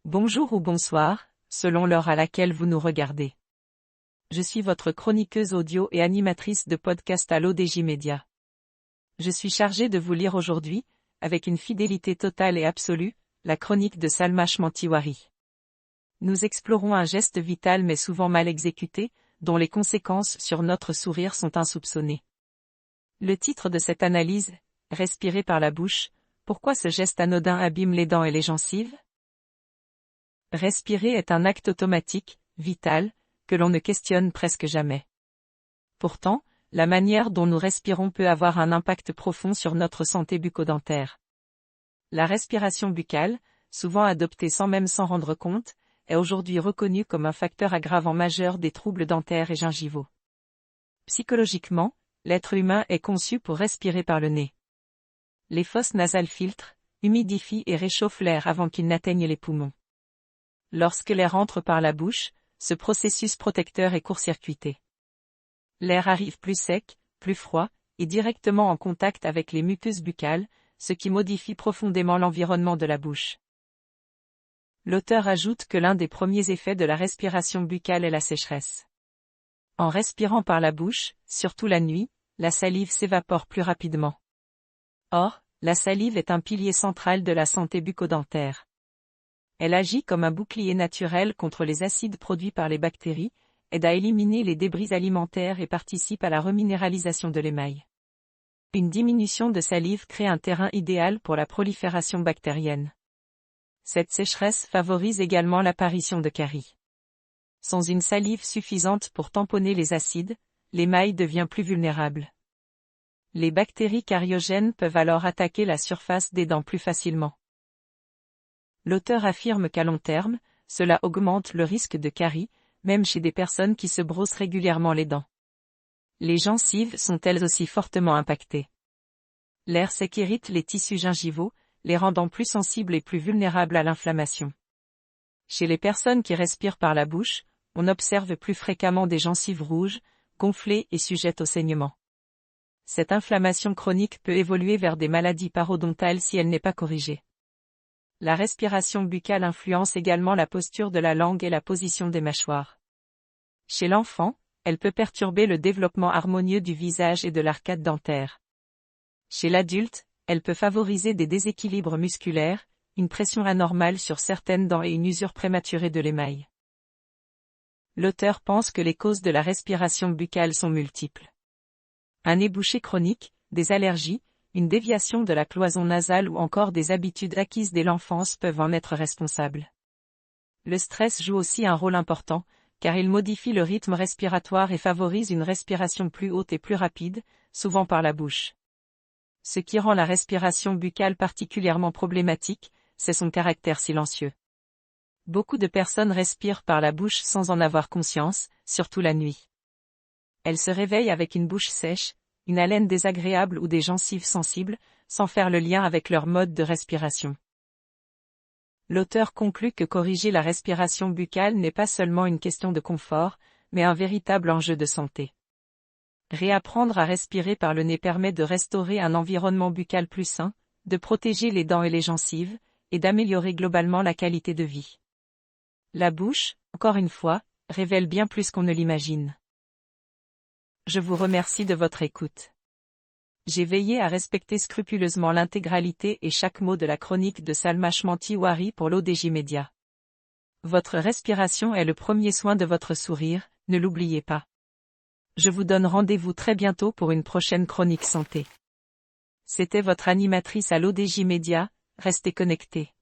Bonjour ou bonsoir, selon l'heure à laquelle vous nous regardez. Je suis votre chroniqueuse audio et animatrice de podcast à l'ODJ Média. Je suis chargée de vous lire aujourd'hui, avec une fidélité totale et absolue, la chronique de Salma Chmantiwari. Nous explorons un geste vital mais souvent mal exécuté, dont les conséquences sur notre sourire sont insoupçonnées. Le titre de cette analyse, Respirer par la bouche, pourquoi ce geste anodin abîme les dents et les gencives? Respirer est un acte automatique, vital, que l'on ne questionne presque jamais. Pourtant, la manière dont nous respirons peut avoir un impact profond sur notre santé bucco-dentaire. La respiration buccale, souvent adoptée sans même s'en rendre compte, est aujourd'hui reconnue comme un facteur aggravant majeur des troubles dentaires et gingivaux. Psychologiquement, l'être humain est conçu pour respirer par le nez. Les fosses nasales filtrent, humidifient et réchauffent l'air avant qu'il n'atteigne les poumons. Lorsque l'air entre par la bouche, ce processus protecteur est court-circuité. L'air arrive plus sec, plus froid, et directement en contact avec les muqueuses buccales, ce qui modifie profondément l'environnement de la bouche. L'auteur ajoute que l'un des premiers effets de la respiration buccale est la sécheresse. En respirant par la bouche, surtout la nuit, la salive s'évapore plus rapidement. Or, la salive est un pilier central de la santé bucco-dentaire. Elle agit comme un bouclier naturel contre les acides produits par les bactéries, aide à éliminer les débris alimentaires et participe à la reminéralisation de l'émail. Une diminution de salive crée un terrain idéal pour la prolifération bactérienne. Cette sécheresse favorise également l'apparition de caries. Sans une salive suffisante pour tamponner les acides, l'émail devient plus vulnérable. Les bactéries cariogènes peuvent alors attaquer la surface des dents plus facilement. L'auteur affirme qu'à long terme, cela augmente le risque de caries, même chez des personnes qui se brossent régulièrement les dents. Les gencives sont elles aussi fortement impactées. L'air sec irrite les tissus gingivaux, les rendant plus sensibles et plus vulnérables à l'inflammation. Chez les personnes qui respirent par la bouche, on observe plus fréquemment des gencives rouges, gonflées et sujettes au saignement. Cette inflammation chronique peut évoluer vers des maladies parodontales si elle n'est pas corrigée. La respiration buccale influence également la posture de la langue et la position des mâchoires. Chez l'enfant, elle peut perturber le développement harmonieux du visage et de l'arcade dentaire. Chez l'adulte, elle peut favoriser des déséquilibres musculaires, une pression anormale sur certaines dents et une usure prématurée de l'émail. L'auteur pense que les causes de la respiration buccale sont multiples. Un nez bouché chronique, des allergies, une déviation de la cloison nasale ou encore des habitudes acquises dès l'enfance peuvent en être responsables. Le stress joue aussi un rôle important, car il modifie le rythme respiratoire et favorise une respiration plus haute et plus rapide, souvent par la bouche. Ce qui rend la respiration buccale particulièrement problématique, c'est son caractère silencieux. Beaucoup de personnes respirent par la bouche sans en avoir conscience, surtout la nuit. Elles se réveillent avec une bouche sèche, une haleine désagréable ou des gencives sensibles, sans faire le lien avec leur mode de respiration. L'auteur conclut que corriger la respiration buccale n'est pas seulement une question de confort, mais un véritable enjeu de santé. Réapprendre à respirer par le nez permet de restaurer un environnement buccal plus sain, de protéger les dents et les gencives, et d'améliorer globalement la qualité de vie. La bouche, encore une fois, révèle bien plus qu'on ne l'imagine. Je vous remercie de votre écoute. J'ai veillé à respecter scrupuleusement l'intégralité et chaque mot de la chronique de Salma Chmantiwari pour l'ODJ Média. Votre respiration est le premier soin de votre sourire, ne l'oubliez pas. Je vous donne rendez-vous très bientôt pour une prochaine chronique santé. C'était votre animatrice à l'ODJ Média, restez connectés.